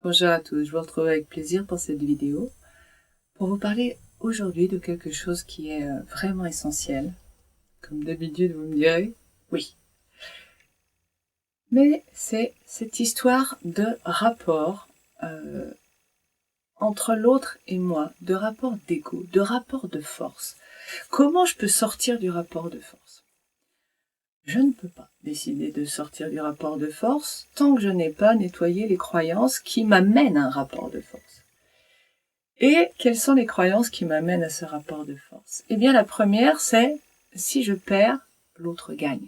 Bonjour à tous, je vous retrouve avec plaisir pour cette vidéo pour vous parler aujourd'hui de quelque chose qui est vraiment essentiel. Comme d'habitude, vous me direz oui. Mais c'est cette histoire de rapport entre l'autre et moi, de rapport d'ego, de rapport de force. Comment je peux sortir du rapport de force? Je ne peux pas décider de sortir du rapport de force tant que je n'ai pas nettoyé les croyances qui m'amènent à un rapport de force. Et quelles sont les croyances qui m'amènent à ce rapport de force? Eh bien, la première, c'est si je perds, l'autre gagne.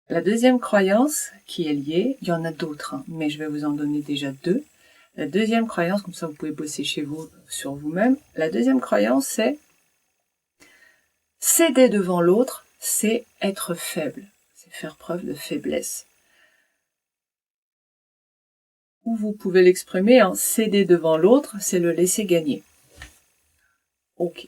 La deuxième croyance qui est liée, il y en a d'autres, mais je vais vous en donner déjà deux. La deuxième croyance, comme ça vous pouvez bosser chez vous sur vous-même. La deuxième croyance, c'est céder devant l'autre, c'est être faible, c'est faire preuve de faiblesse. Ou vous pouvez l'exprimer en céder devant l'autre, c'est le laisser gagner. Ok.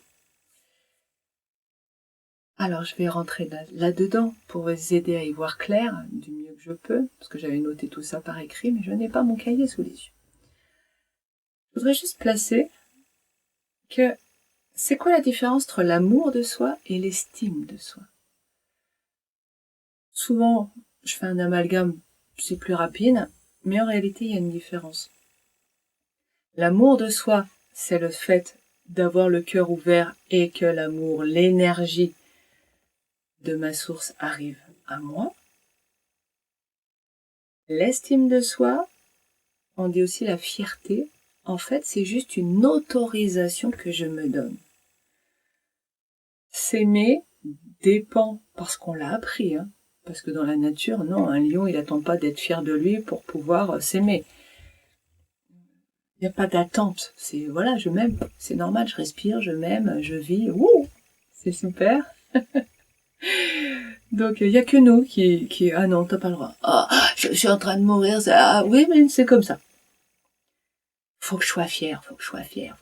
Alors je vais rentrer là-dedans pour vous aider à y voir clair du mieux que je peux, parce que j'avais noté tout ça par écrit, mais je n'ai pas mon cahier sous les yeux. Je voudrais juste placer que c'est quoi la différence entre l'amour de soi et l'estime de soi? Souvent, je fais un amalgame, c'est plus rapide, mais en réalité, il y a une différence. L'amour de soi, c'est le fait d'avoir le cœur ouvert et que l'amour, l'énergie de ma source arrive à moi. L'estime de soi, on dit aussi la fierté, en fait, c'est juste une autorisation que je me donne. S'aimer dépend, parce qu'on l'a appris, parce que dans la nature, non, un lion, il n'attend pas d'être fier de lui pour pouvoir s'aimer. Il n'y a pas d'attente, c'est voilà, je m'aime, c'est normal, je respire, je m'aime, je vis, c'est super. Donc il n'y a que nous qui ah non, t'as pas le droit. Ah, je suis en train de mourir, ça, oui, mais c'est comme ça. Faut que je sois fière, faut que je sois fière.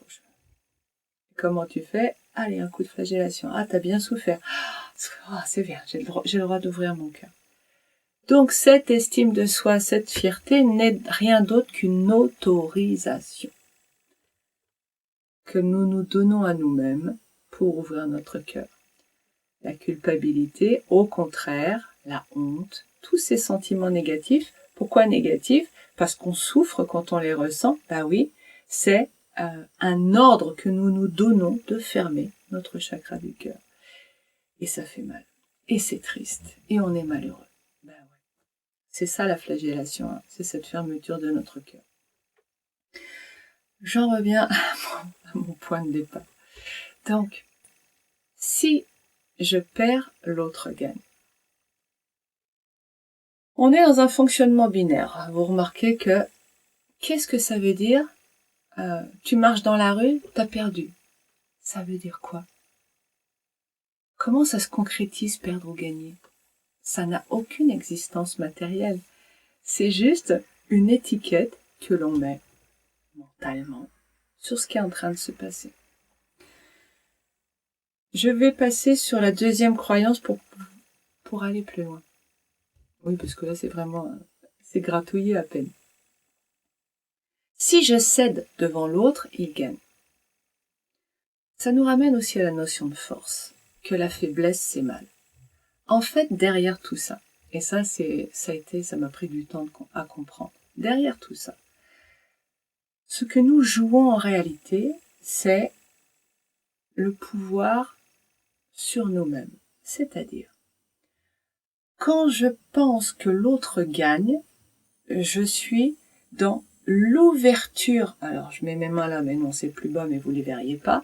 Comment tu fais? Allez, un coup de flagellation. Ah, t'as bien souffert. Ah, c'est bien, j'ai le droit d'ouvrir mon cœur. Donc cette estime de soi, cette fierté n'est rien d'autre qu'une autorisation que nous nous donnons à nous-mêmes pour ouvrir notre cœur. La culpabilité, au contraire, la honte, tous ces sentiments négatifs. Pourquoi négatifs? Parce qu'on souffre quand on les ressent. Bah oui, c'est un ordre que nous nous donnons de fermer notre chakra du cœur. Et ça fait mal. Et c'est triste. Et on est malheureux. Ben ouais. C'est ça la flagellation, c'est cette fermeture de notre cœur. J'en reviens à mon point de départ. Donc, si je perds, l'autre gagne. On est dans un fonctionnement binaire. Vous remarquez que, qu'est-ce que ça veut dire? Tu marches dans la rue, t'as perdu. Ça veut dire quoi? Comment ça se concrétise, perdre ou gagner? Ça n'a aucune existence matérielle. C'est juste une étiquette que l'on met mentalement sur ce qui est en train de se passer. Je vais passer sur la deuxième croyance pour aller plus loin. Oui, parce que là, c'est vraiment, c'est gratouillé à peine. Si je cède devant l'autre, il gagne. Ça nous ramène aussi à la notion de force, que la faiblesse, c'est mal. En fait, derrière tout ça, et ça m'a pris du temps à comprendre, derrière tout ça, ce que nous jouons en réalité, c'est le pouvoir sur nous-mêmes. C'est-à-dire, quand je pense que l'autre gagne, je suis dans l'ouverture. Alors, je mets mes mains là, mais non, c'est plus bas, mais vous les verriez pas.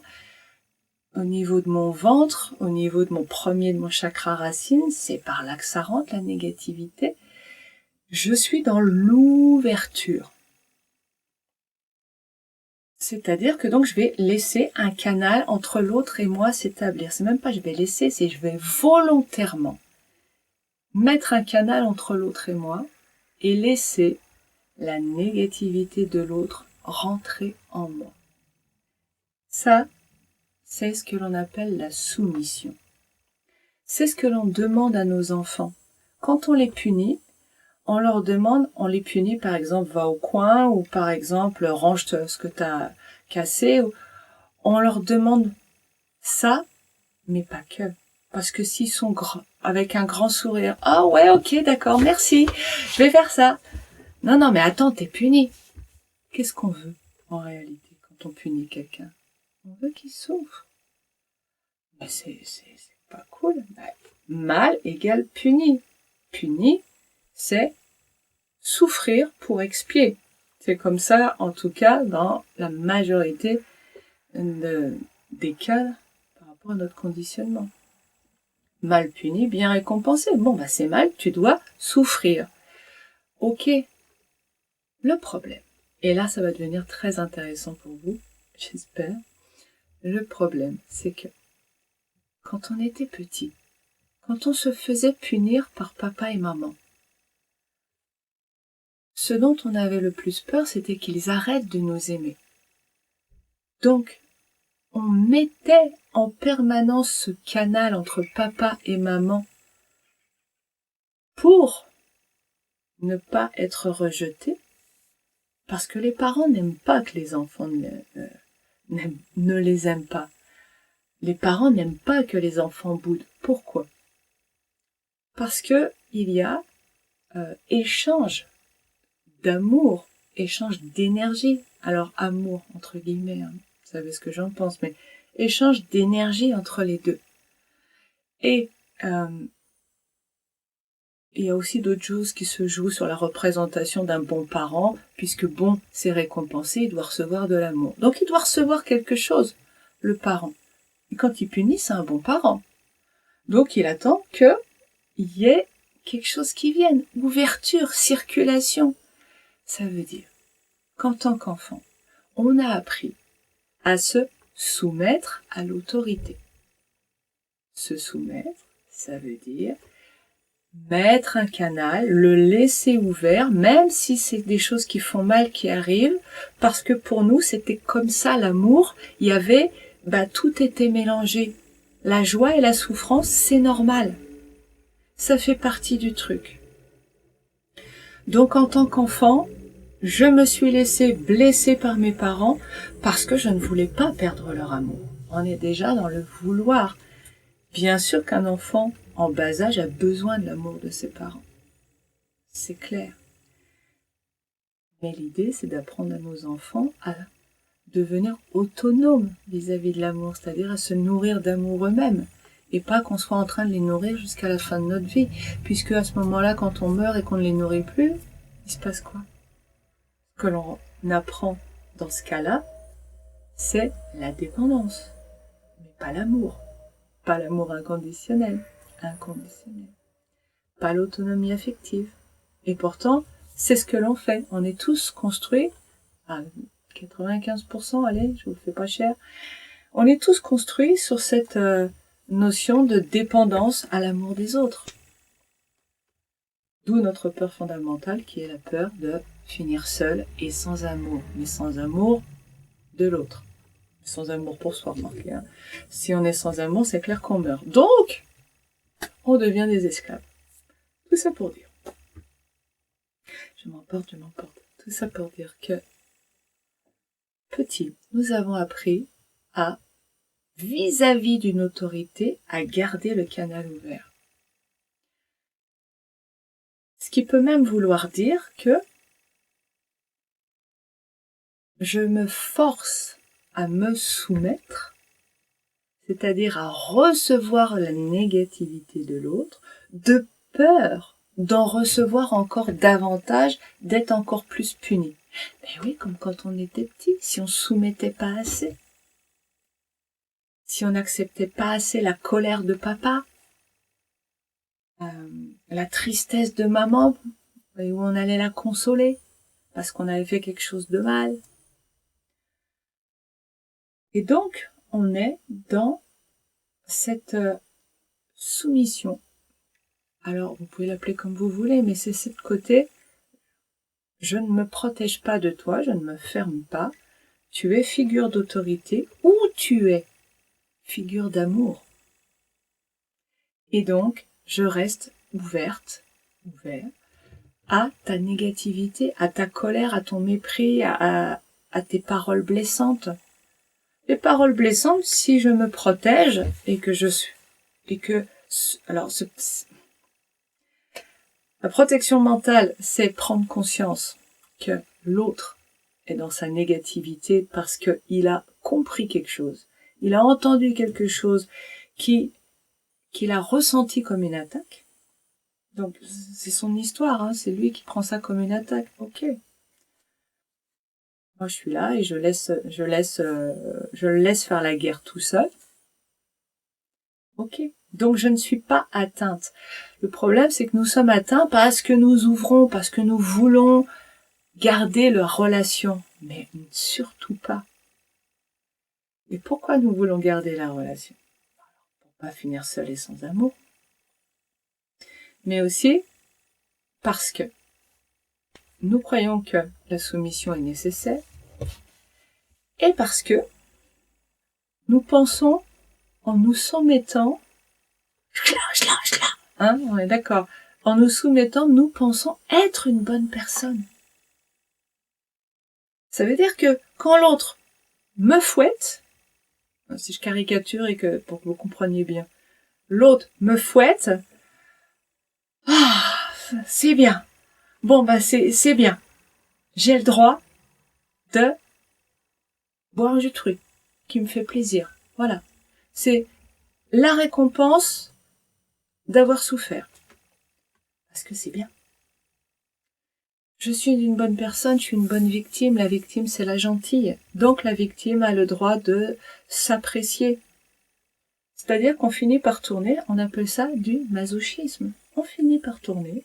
Au niveau de mon ventre, au niveau de mon chakra racine, c'est par là que ça rentre, la négativité. Je suis dans l'ouverture. C'est-à-dire que donc je vais laisser un canal entre l'autre et moi s'établir. C'est même pas je vais laisser, c'est je vais volontairement mettre un canal entre l'autre et moi et laisser la négativité de l'autre rentrer en moi. Ça, c'est ce que l'on appelle la soumission. C'est ce que l'on demande à nos enfants. Quand on les punit, on leur demande, on les punit, par exemple, va au coin, ou par exemple, range ce que tu as cassé. On leur demande ça, mais pas que. Parce que s'ils sont grands, avec un grand sourire, ah ouais, ok, d'accord, merci, je vais faire ça. Non, non, mais attends, t'es puni. Qu'est-ce qu'on veut, en réalité, quand on punit quelqu'un? On veut qu'il souffre. Mais c'est pas cool. Mal égale puni. Puni, c'est souffrir pour expier. C'est comme ça, en tout cas, dans la majorité des cas par rapport à notre conditionnement. Mal puni, bien récompensé. Bon, bah c'est mal, tu dois souffrir. Ok. Le problème, et là ça va devenir très intéressant pour vous, j'espère. Le problème, c'est que quand on était petit, quand on se faisait punir par papa et maman, ce dont on avait le plus peur, c'était qu'ils arrêtent de nous aimer. Donc, on mettait en permanence ce canal entre papa et maman pour ne pas être rejeté, parce que les parents n'aiment pas que les enfants ne les aiment pas. Les parents n'aiment pas que les enfants boudent. Pourquoi? Parce que il y a échange d'amour, échange d'énergie. Alors amour entre guillemets, hein, vous savez ce que j'en pense, mais échange d'énergie entre les deux. Et il y a aussi d'autres choses qui se jouent sur la représentation d'un bon parent, puisque bon, c'est récompensé, il doit recevoir de l'amour. Donc il doit recevoir quelque chose, le parent. Et quand il punit, c'est un bon parent. Donc il attend qu'il y ait quelque chose qui vienne. Ouverture, circulation. Ça veut dire qu'en tant qu'enfant, on a appris à se soumettre à l'autorité. Se soumettre, ça veut dire mettre un canal, le laisser ouvert, même si c'est des choses qui font mal qui arrivent, parce que pour nous, c'était comme ça l'amour, il y avait, tout était mélangé. La joie et la souffrance, c'est normal. Ça fait partie du truc. Donc en tant qu'enfant, je me suis laissée blesser par mes parents parce que je ne voulais pas perdre leur amour. On est déjà dans le vouloir. Bien sûr qu'un enfant en bas âge a besoin de l'amour de ses parents. C'est clair. Mais l'idée, c'est d'apprendre à nos enfants à devenir autonomes vis-à-vis de l'amour, c'est-à-dire à se nourrir d'amour eux-mêmes. Et pas qu'on soit en train de les nourrir jusqu'à la fin de notre vie. Puisque à ce moment-là, quand on meurt et qu'on ne les nourrit plus, il se passe quoi? Ce que l'on apprend dans ce cas-là, c'est la dépendance. Mais pas l'amour. Pas l'amour inconditionnel. Inconditionnel. Pas l'autonomie affective. Et pourtant, c'est ce que l'on fait. On est tous construits, à 95%, allez, je vous le fais pas cher, on est tous construits sur cette notion de dépendance à l'amour des autres. D'où notre peur fondamentale qui est la peur de finir seul et sans amour, mais sans amour de l'autre. Sans amour pour soi, remarquez. Hein. Si on est sans amour, c'est clair qu'on meurt. Donc, on devient des esclaves. Tout ça pour dire. Je m'emporte. Tout ça pour dire que, petit, nous avons appris à, vis-à-vis d'une autorité, à garder le canal ouvert. Ce qui peut même vouloir dire que je me force à me soumettre, c'est-à-dire à recevoir la négativité de l'autre, de peur d'en recevoir encore davantage, d'être encore plus puni. Mais oui, comme quand on était petit, si on soumettait pas assez, si on n'acceptait pas assez la colère de papa, la tristesse de maman, et où on allait la consoler, parce qu'on avait fait quelque chose de mal. Et donc, on est dans cette soumission. Alors, vous pouvez l'appeler comme vous voulez, mais c'est ce côté, je ne me protège pas de toi, je ne me ferme pas, tu es figure d'autorité ou tu es figure d'amour. Et donc, je reste ouverte, ouvert, à ta négativité, à ta colère, à ton mépris, à tes paroles blessantes. Les paroles blessantes, si je me protège et que alors, la protection mentale, c'est prendre conscience que l'autre est dans sa négativité parce qu'il a compris quelque chose, il a entendu quelque chose qu'il a ressenti comme une attaque. Donc c'est son histoire, hein, c'est lui qui prend ça comme une attaque. Ok. Moi je suis là et je le laisse faire la guerre tout seul. Ok. Donc je ne suis pas atteinte. Le problème c'est que nous sommes atteints parce que nous ouvrons, parce que nous voulons garder leur relation, mais surtout pas. Et pourquoi nous voulons garder la relation? Pour pas finir seul et sans amour. Mais aussi parce que nous croyons que la soumission est nécessaire et parce que nous pensons en nous soumettant, hein, on est d'accord, en nous soumettant, nous pensons être une bonne personne. Ça veut dire que quand l'autre me fouette, si je caricature et que pour que vous compreniez bien, l'autre me fouette, ah, c'est bien. Bon, bah, c'est bien. J'ai le droit de boire du truc qui me fait plaisir. Voilà. C'est la récompense d'avoir souffert. Parce que c'est bien. Je suis une bonne personne, je suis une bonne victime. La victime, c'est la gentille. Donc, la victime a le droit de s'apprécier. C'est-à-dire qu'on finit par tourner, on appelle ça du masochisme. On finit par tourner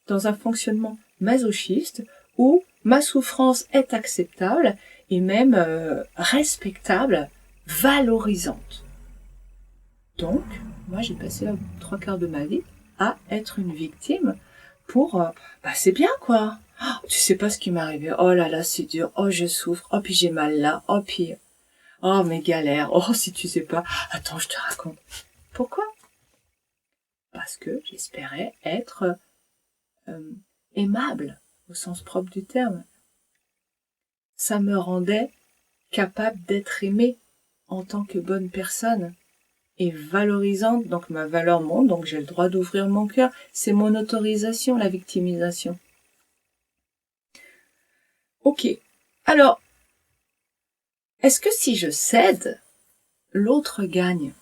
dans un fonctionnement masochiste où ma souffrance est acceptable et même respectable, valorisante. Donc, moi j'ai passé la 3/4 de ma vie à être une victime pour, c'est bien quoi. Oh, tu sais pas ce qui m'est arrivé. Oh là là, c'est dur. Oh, je souffre. Oh, puis j'ai mal là. Oh, puis, oh, mes galères. Oh, si tu sais pas. Attends, je te raconte. Pourquoi? Parce que j'espérais être aimable au sens propre du terme. Ça me rendait capable d'être aimée en tant que bonne personne et valorisante, donc ma valeur monte, donc j'ai le droit d'ouvrir mon cœur. C'est mon autorisation, la victimisation. Ok. Alors, est-ce que si je cède, l'autre gagne?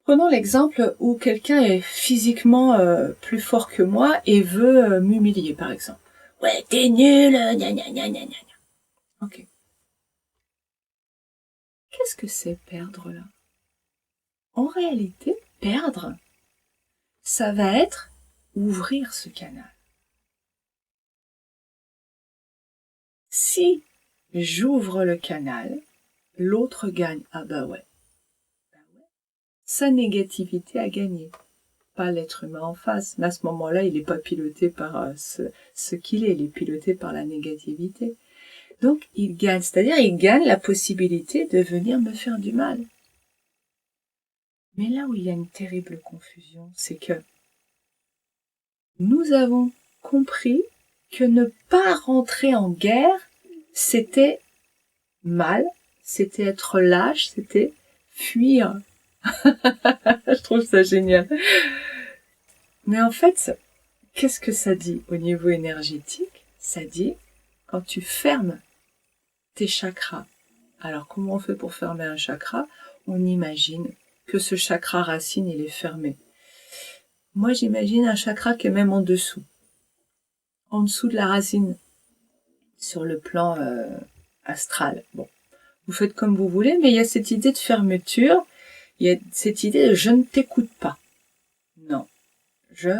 Prenons l'exemple où quelqu'un est physiquement plus fort que moi et veut m'humilier, par exemple. Ouais, t'es nul, gna gna gna gna gna. Ok. Qu'est-ce que c'est perdre là? En réalité, perdre, ça va être ouvrir ce canal. Si j'ouvre le canal, l'autre gagne. Ah bah ouais. Sa négativité a gagné. Pas l'être humain en face. Mais à ce moment-là, il n'est pas piloté par ce qu'il est. Il est piloté par la négativité. Donc, il gagne. C'est-à-dire, il gagne la possibilité de venir me faire du mal. Mais là où il y a une terrible confusion, c'est que nous avons compris que ne pas rentrer en guerre, c'était mal, c'était être lâche, c'était fuir. Je trouve ça génial. Mais en fait, qu'est-ce que ça dit au niveau énergétique? Ça dit, quand tu fermes tes chakras. Alors, comment on fait pour fermer un chakra? On imagine que ce chakra racine, il est fermé. Moi, j'imagine un chakra qui est même en dessous de la racine, sur le plan astral. Bon, vous faites comme vous voulez, mais il y a cette idée de fermeture, il y a cette idée de je ne t'écoute pas. Non, je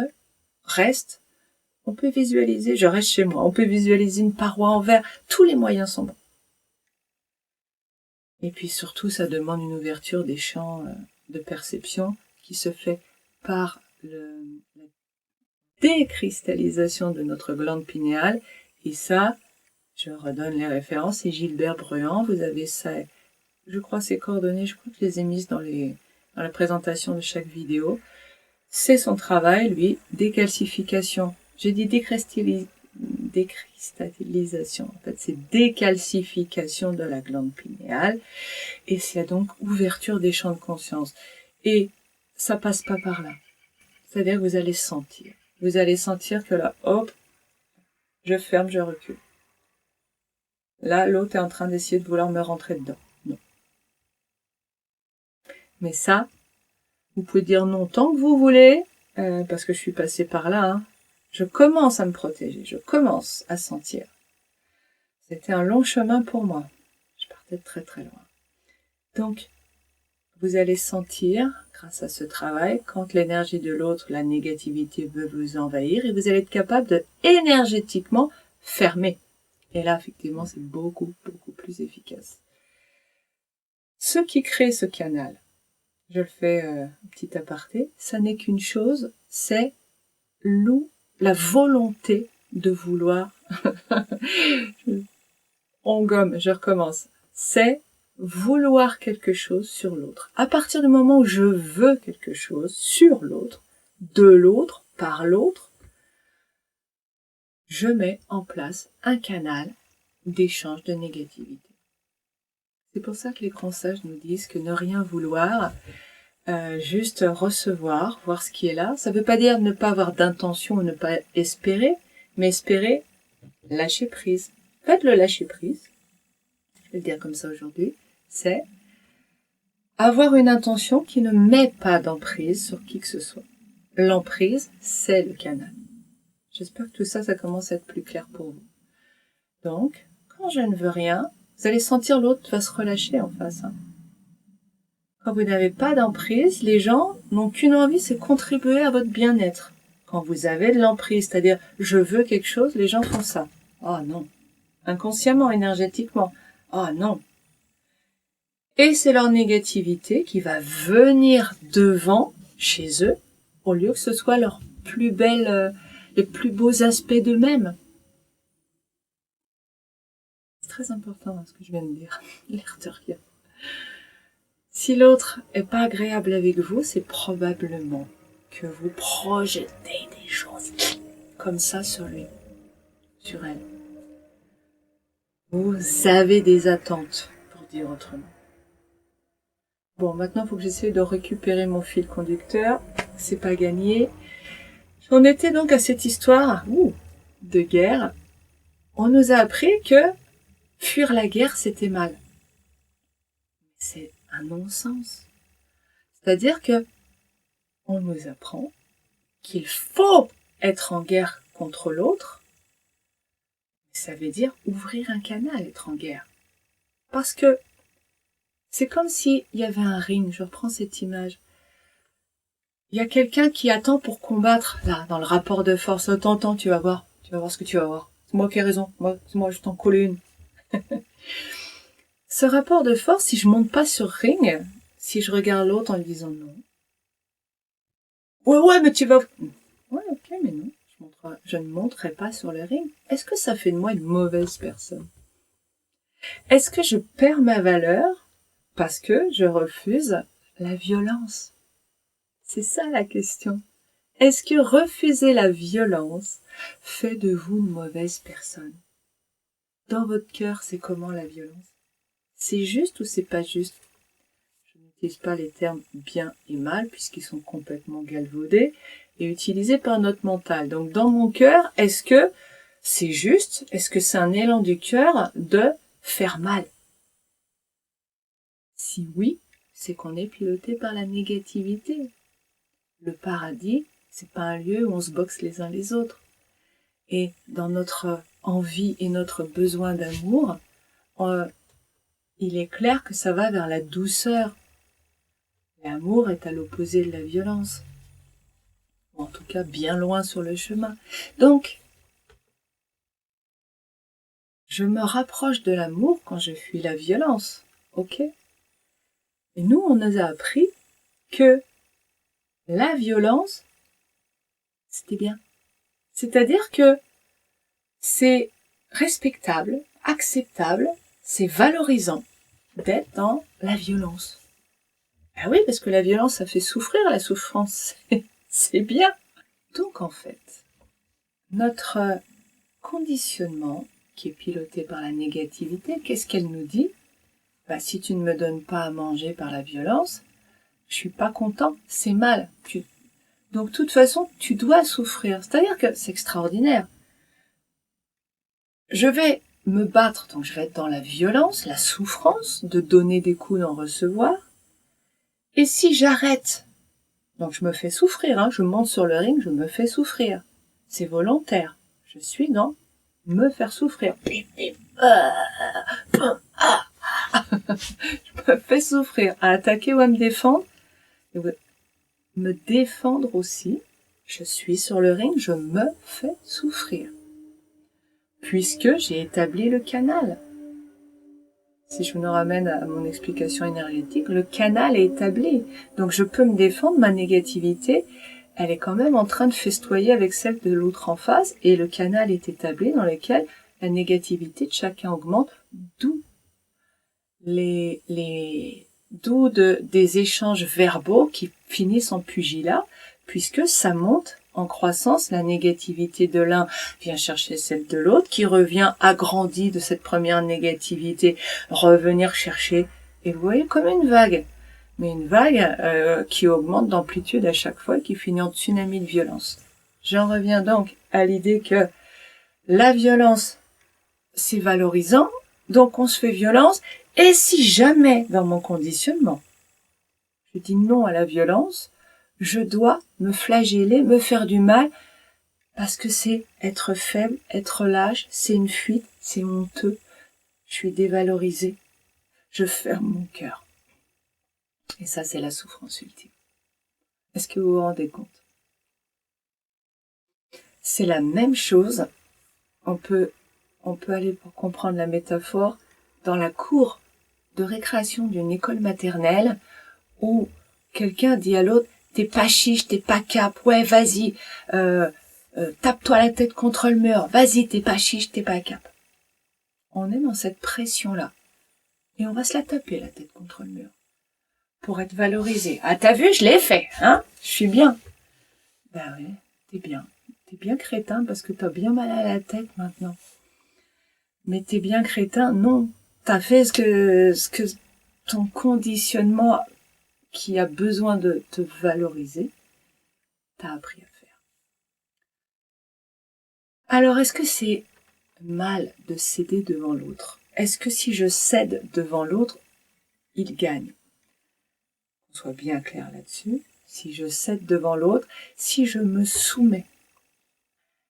reste. On peut visualiser, je reste chez moi, on peut visualiser une paroi en verre, tous les moyens sont bons. Et puis surtout, ça demande une ouverture des champs de perception qui se fait par la décristallisation de notre glande pinéale. Et ça, je redonne les références, c'est Gilbert Bruand, vous avez ça, je crois ses coordonnées, je crois que je les ai mises dans la présentation de chaque vidéo. C'est son travail, lui, décalcification. J'ai dit décristallisation. En fait, c'est décalcification de la glande pinéale. Et c'est donc ouverture des champs de conscience. Et ça passe pas par là. C'est-à-dire que vous allez sentir. Vous allez sentir que là, hop, je ferme, je recule. Là, l'autre est en train d'essayer de vouloir me rentrer dedans. Non. Mais ça, vous pouvez dire non tant que vous voulez, parce que je suis passée par là. Hein. Je commence à me protéger, je commence à sentir. C'était un long chemin pour moi. Je partais de très très loin. Donc, vous allez sentir, grâce à ce travail, quand l'énergie de l'autre, la négativité veut vous envahir, et vous allez être capable de énergétiquement fermer. Et là, effectivement, c'est beaucoup, beaucoup plus efficace. Ce qui crée ce canal, je le fais petit aparté, ça n'est qu'une chose, c'est la volonté de vouloir. On gomme, je recommence. C'est vouloir quelque chose sur l'autre. À partir du moment où je veux quelque chose sur l'autre, de l'autre, par l'autre, je mets en place un canal d'échange de négativité. C'est pour ça que les grands sages nous disent que ne rien vouloir, juste recevoir, voir ce qui est là. Ça ne veut pas dire ne pas avoir d'intention ou ne pas espérer, mais espérer lâcher prise. En fait, le lâcher prise, je vais le dire comme ça aujourd'hui, c'est avoir une intention qui ne met pas d'emprise sur qui que ce soit. L'emprise, c'est le canal. J'espère que tout ça, ça commence à être plus clair pour vous. Donc, quand je ne veux rien, vous allez sentir l'autre va se relâcher en face. Hein. Quand vous n'avez pas d'emprise, les gens n'ont qu'une envie, c'est contribuer à votre bien-être. Quand vous avez de l'emprise, c'est-à-dire je veux quelque chose, les gens font ça. Oh non. Inconsciemment, énergétiquement. Oh non. Et c'est leur négativité qui va venir devant, chez eux, au lieu que ce soit leurs plus belles, les plus beaux aspects d'eux-mêmes. C'est très important ce que je viens de dire, l'air de rien. Si l'autre est pas agréable avec vous, c'est probablement que vous projetez des choses comme ça sur lui, sur elle. Vous avez des attentes, pour dire autrement. Bon, maintenant, il faut que j'essaie de récupérer mon fil conducteur. C'est pas gagné. J'en étais donc à cette histoire de guerre. On nous a appris que fuir la guerre, c'était mal. C'est un non-sens. C'est-à-dire que on nous apprend qu'il faut être en guerre contre l'autre. Ça veut dire ouvrir un canal, être en guerre. Parce que c'est comme s'il y avait un ring, je reprends cette image. Il y a quelqu'un qui attend pour combattre, là, dans le rapport de force. Attends, tu vas voir ce que tu vas voir. C'est moi qui ai raison, moi je t'en colle une. Ce rapport de force, si je monte pas sur ring, si je regarde l'autre en lui disant non. Ouais, mais tu vas... Ouais, ok, mais non, je ne monterai pas sur le ring. Est-ce que ça fait de moi une mauvaise personne? Est-ce que je perds ma valeur parce que je refuse la violence? C'est ça la question. Est-ce que refuser la violence fait de vous une mauvaise personne? Dans votre cœur, c'est comment la violence? C'est juste ou c'est pas juste? Je n'utilise pas les termes bien et mal puisqu'ils sont complètement galvaudés et utilisés par notre mental. Donc dans mon cœur, est-ce que c'est juste? Est-ce que c'est un élan du cœur de faire mal? Si oui, c'est qu'on est piloté par la négativité. Le paradis, c'est pas un lieu où on se boxe les uns les autres. Et dans notre envie et notre besoin d'amour, il est clair que ça va vers la douceur. L'amour est à l'opposé de la violence. Ou en tout cas, bien loin sur le chemin. Donc, je me rapproche de l'amour quand je fuis la violence. Ok? Et nous, on nous a appris que la violence, c'était bien. C'est-à-dire que c'est respectable, acceptable, c'est valorisant d'être dans la violence. Ah oui, parce que la violence, ça fait souffrir, la souffrance, c'est bien. Donc en fait, notre conditionnement, qui est piloté par la négativité, qu'est-ce qu'elle nous dit? Si tu ne me donnes pas à manger par la violence, je suis pas content, c'est mal. Donc de toute façon, tu dois souffrir. C'est-à-dire que c'est extraordinaire. Je vais me battre, donc je vais être dans la violence, la souffrance, de donner des coups, d'en recevoir. Et si j'arrête, donc je me fais souffrir, je monte sur le ring, je me fais souffrir. C'est volontaire. Je suis dans me faire souffrir. Je me fais souffrir à attaquer ou à me défendre. Me défendre aussi. Je suis sur le ring, je me fais souffrir. Puisque j'ai établi le canal. Si je me ramène à mon explication énergétique, le canal est établi. Donc je peux me défendre, ma négativité, elle est quand même en train de festoyer avec celle de l'autre en face, et le canal est établi dans lequel la négativité de chacun augmente, d'où des échanges verbaux qui finissent en pugilat, puisque ça monte en croissance, la négativité de l'un vient chercher celle de l'autre, qui revient agrandie de cette première négativité, revenir chercher, et vous voyez, comme une vague, mais une vague qui augmente d'amplitude à chaque fois, qui finit en tsunami de violence. J'en reviens donc à l'idée que la violence, c'est valorisant, donc on se fait violence, et si jamais, dans mon conditionnement, je dis non à la violence, je dois me flageller, me faire du mal, parce que c'est être faible, être lâche, c'est une fuite, c'est honteux, je suis dévalorisée, je ferme mon cœur. Et ça, c'est la souffrance ultime. Est-ce que vous vous rendez compte? C'est la même chose, on peut aller pour comprendre la métaphore dans la cour de récréation d'une école maternelle où quelqu'un dit à l'autre « t'es pas chiche, t'es pas cap, ouais vas-y, tape-toi la tête contre le mur, vas-y, t'es pas chiche, t'es pas cap ». On est dans cette pression-là et on va se la taper la tête contre le mur pour être valorisé. Ah t'as vu, je l'ai fait, hein, je suis bien. Ben oui, t'es bien crétin parce que t'as bien mal à la tête maintenant. Mais t'es bien crétin, non, t'as fait ce que ton conditionnement qui a besoin de te valoriser, t'as appris à faire. Alors, est-ce que c'est mal de céder devant l'autre? Est-ce que si je cède devant l'autre, il gagne? Qu'on soit bien clair là-dessus. Si je cède devant l'autre, si je me soumets.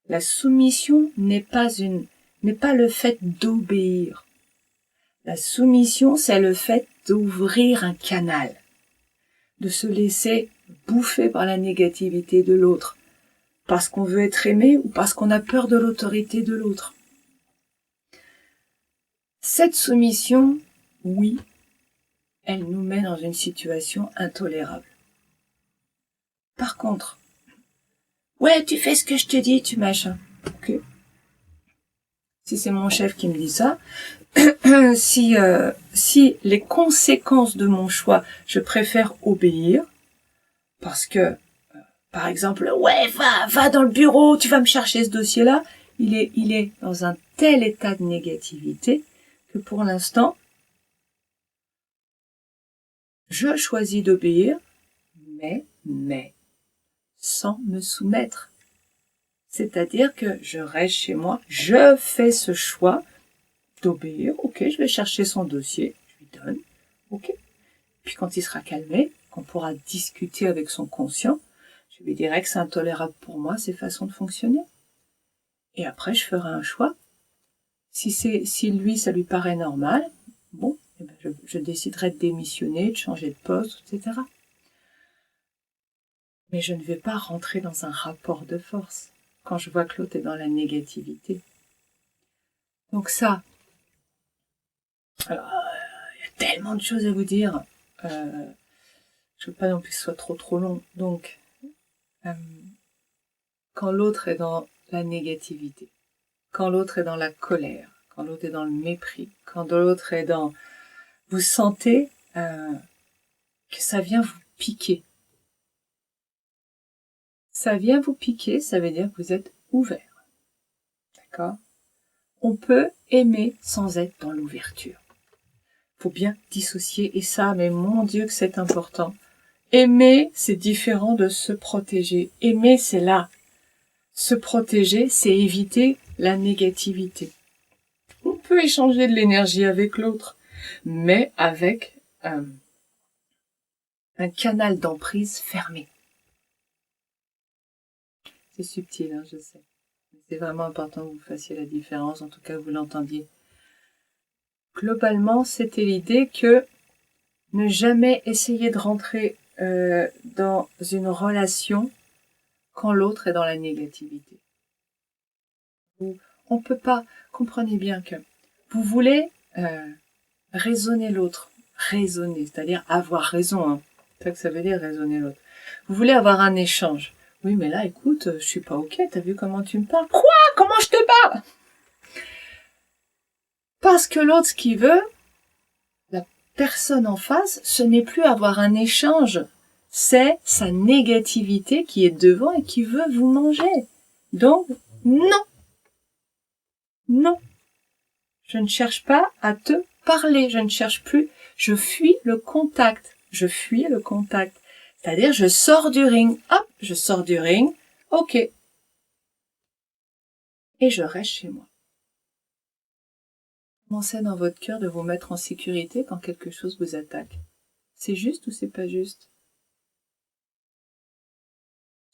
La soumission n'est pas le fait d'obéir. La soumission, c'est le fait d'ouvrir un canal, de se laisser bouffer par la négativité de l'autre, parce qu'on veut être aimé ou parce qu'on a peur de l'autorité de l'autre. Cette soumission, oui, elle nous met dans une situation intolérable. Par contre, ouais, tu fais ce que je te dis, tu machin. Ok. Si c'est mon chef qui me dit ça, si les conséquences de mon choix, je préfère obéir, parce que, par exemple, ouais, va dans le bureau, tu vas me chercher ce dossier-là, il est dans un tel état de négativité que pour l'instant, je choisis d'obéir, mais, sans me soumettre. C'est-à-dire que je reste chez moi, je fais ce choix d'obéir, ok, je vais chercher son dossier, je lui donne, ok. Puis quand il sera calmé, qu'on pourra discuter avec son conscient, je lui dirai que c'est intolérable pour moi, ces façons de fonctionner. Et après, je ferai un choix. Si lui, ça lui paraît normal, bon, eh ben je déciderai de démissionner, de changer de poste, etc. Mais je ne vais pas rentrer dans un rapport de force quand je vois que l'autre est dans la négativité. Donc ça, alors, il y a tellement de choses à vous dire. Je veux pas non plus que ce soit trop long. Donc, quand l'autre est dans la négativité, quand l'autre est dans la colère, quand l'autre est dans le mépris, quand l'autre est dans... Vous sentez que ça vient vous piquer. ça vient vous piquer, ça veut dire que vous êtes ouvert. D'accord? On peut aimer sans être dans l'ouverture. Faut bien dissocier, et ça, mais mon Dieu que c'est important. Aimer, c'est différent de se protéger. Aimer, c'est là. Se protéger, c'est éviter la négativité. On peut échanger de l'énergie avec l'autre, mais avec un canal d'emprise fermé. C'est subtil, hein, je sais. C'est vraiment important que vous fassiez la différence, en tout cas que vous l'entendiez. Globalement, c'était l'idée que ne jamais essayer de rentrer dans une relation quand l'autre est dans la négativité. On peut pas, comprenez bien que vous voulez raisonner l'autre, raisonner, c'est-à-dire avoir raison, hein. C'est ça que ça veut dire raisonner l'autre. Vous voulez avoir un échange. Oui, mais là, écoute, je suis pas ok, t'as vu comment tu me parles? Quoi? Comment je te parle? Parce que l'autre, ce qu'il veut, la personne en face, ce n'est plus avoir un échange. C'est sa négativité qui est devant et qui veut vous manger. Donc, non. Non. Je ne cherche pas à te parler. Je ne cherche plus. Je fuis le contact. Je fuis le contact. C'est-à-dire, je sors du ring. Hop, je sors du ring. Ok. Et je reste chez moi. Commencez dans votre cœur de vous mettre en sécurité quand quelque chose vous attaque. C'est juste ou c'est pas juste?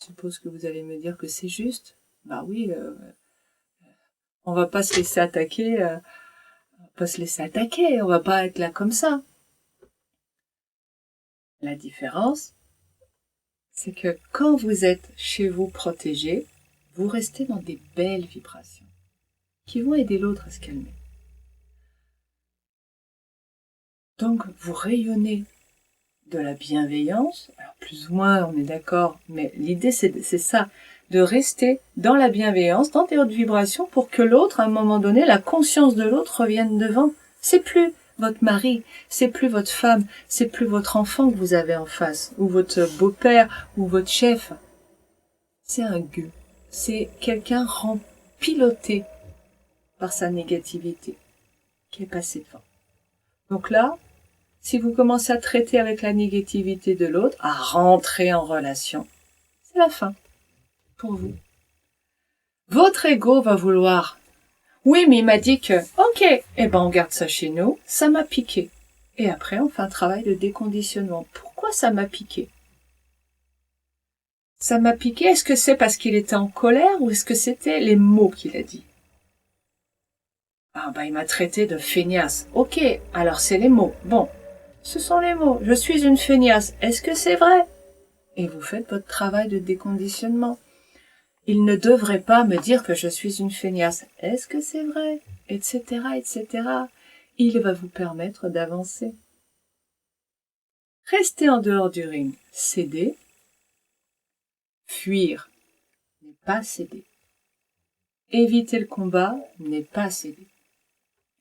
Je suppose que vous allez me dire que c'est juste. Bah oui, on va pas se laisser attaquer, on va pas être là comme ça. La différence, c'est que quand vous êtes chez vous protégé, vous restez dans des belles vibrations qui vont aider l'autre à se calmer. Donc, vous rayonnez de la bienveillance, alors plus ou moins, on est d'accord, mais l'idée c'est ça, de rester dans la bienveillance, dans tes hautes vibrations, pour que l'autre, à un moment donné, la conscience de l'autre revienne devant. C'est plus votre mari, c'est plus votre femme, c'est plus votre enfant que vous avez en face, ou votre beau-père, ou votre chef. C'est un gueux. C'est quelqu'un piloté par sa négativité, qui est passé devant. Donc là, si vous commencez à traiter avec la négativité de l'autre, à rentrer en relation, c'est la fin pour vous. Votre ego va vouloir. Oui, mais il m'a dit que, ok, eh ben on garde ça chez nous, ça m'a piqué. Et après, on fait un travail de déconditionnement. Pourquoi ça m'a piqué? Ça m'a piqué, est-ce que c'est parce qu'il était en colère ou est-ce que c'était les mots qu'il a dit? Ah ben il m'a traité de feignasse. Ok, alors c'est les mots. Bon, ce sont les mots. Je suis une feignasse. Est-ce que c'est vrai? Et vous faites votre travail de déconditionnement. Il ne devrait pas me dire que je suis une feignasse. Est-ce que c'est vrai? Etc., etc. Il va vous permettre d'avancer. Rester en dehors du ring, céder. Fuir n'est pas céder. Éviter le combat n'est pas céder.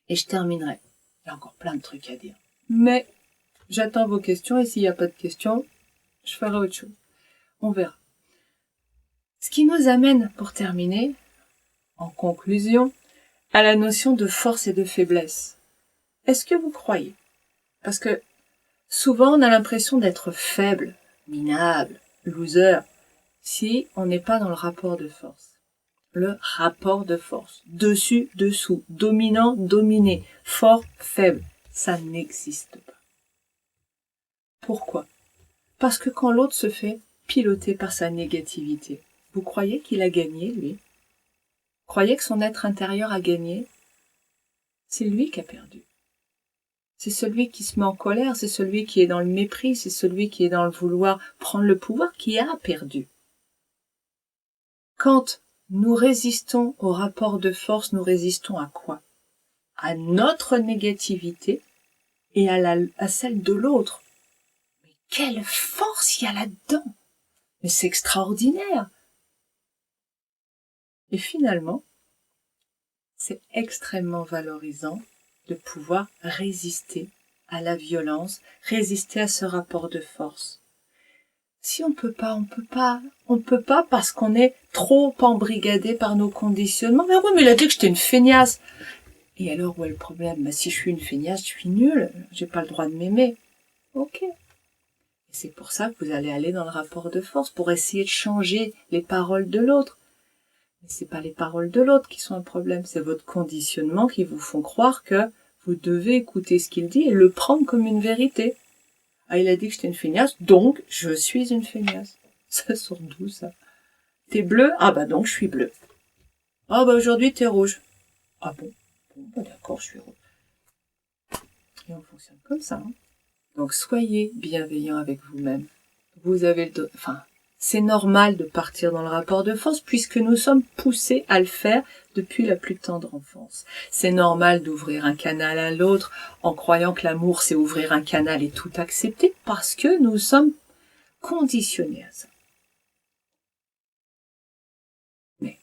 Et je terminerai. Il y a encore plein de trucs à dire. Mais j'attends vos questions et s'il n'y a pas de questions, je ferai autre chose. On verra. Ce qui nous amène, pour terminer, en conclusion, à la notion de force et de faiblesse. Est-ce que vous croyez? Parce que souvent on a l'impression d'être faible, minable, loser, si on n'est pas dans le rapport de force. Le rapport de force. Dessus, dessous, dominant, dominé, fort, faible. Ça n'existe pas. Pourquoi? Parce que quand l'autre se fait piloter par sa négativité, vous croyez qu'il a gagné, lui? Croyez que son être intérieur a gagné? C'est lui qui a perdu. C'est celui qui se met en colère, c'est celui qui est dans le mépris, c'est celui qui est dans le vouloir prendre le pouvoir qui a perdu. Quand nous résistons au rapport de force, nous résistons à quoi? À notre négativité et à celle de l'autre. Mais quelle force il y a là-dedans! Mais c'est extraordinaire! Et finalement, c'est extrêmement valorisant de pouvoir résister à la violence, résister à ce rapport de force. Si on peut pas, on peut pas. On peut pas parce qu'on est trop embrigadé par nos conditionnements. Mais oui, mais il a dit que j'étais une feignasse. Et alors, où est le problème? Bah, si je suis une feignasse, je suis nulle. J'ai pas le droit de m'aimer. Ok. Et c'est pour ça que vous allez aller dans le rapport de force, pour essayer de changer les paroles de l'autre. Mais c'est pas les paroles de l'autre qui sont un problème, c'est votre conditionnement qui vous font croire que vous devez écouter ce qu'il dit et le prendre comme une vérité. Ah, il a dit que j'étais une feignasse, donc je suis une feignasse. Ça sort d'où, ça? T'es bleu? Ah bah donc je suis bleu. Ah bah aujourd'hui t'es rouge. Ah bon? Bon bah d'accord, je suis rouge. Et on fonctionne comme ça. Hein. Donc soyez bienveillant avec vous-même. Vous avez enfin, c'est normal de partir dans le rapport de force puisque nous sommes poussés à le faire depuis la plus tendre enfance. C'est normal d'ouvrir un canal à l'autre en croyant que l'amour c'est ouvrir un canal et tout accepter parce que nous sommes conditionnés à ça. Mais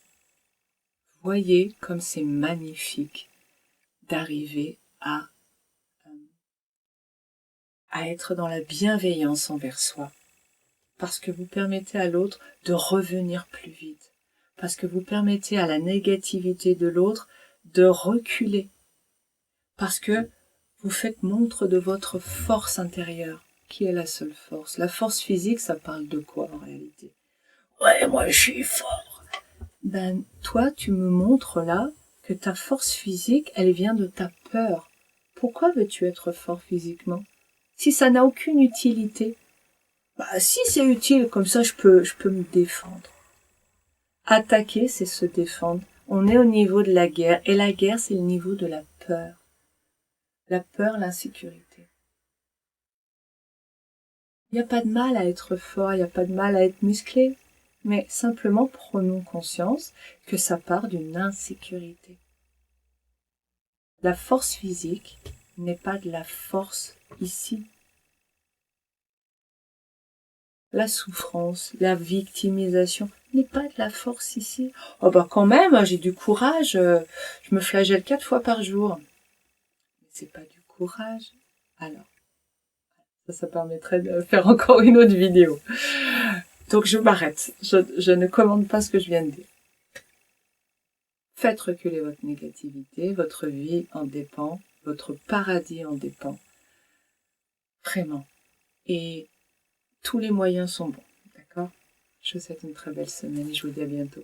voyez comme c'est magnifique d'arriver à être dans la bienveillance envers soi. Parce que vous permettez à l'autre de revenir plus vite. Parce que vous permettez à la négativité de l'autre de reculer. Parce que vous faites montre de votre force intérieure, qui est la seule force. La force physique, ça parle de quoi en réalité? Ouais, moi je suis fort. Ben, toi, tu me montres là que ta force physique, elle vient de ta peur. Pourquoi veux-tu être fort physiquement? Si ça n'a aucune utilité. Bah, si c'est utile, comme ça je peux me défendre. Attaquer, c'est se défendre. On est au niveau de la guerre, et la guerre, c'est le niveau de la peur. La peur, l'insécurité. Il n'y a pas de mal à être fort, il n'y a pas de mal à être musclé, mais simplement prenons conscience que ça part d'une insécurité. La force physique n'est pas de la force ici. La souffrance, la victimisation n'est pas de la force ici. Oh bah quand même, j'ai du courage, je me flagelle 4 fois par jour. Mais c'est pas du courage. Alors, ça permettrait de faire encore une autre vidéo. Donc je m'arrête, je ne commande pas ce que je viens de dire. Faites reculer votre négativité, votre vie en dépend, votre paradis en dépend. Vraiment. Et tous les moyens sont bons, d'accord? Je vous souhaite une très belle semaine et je vous dis à bientôt.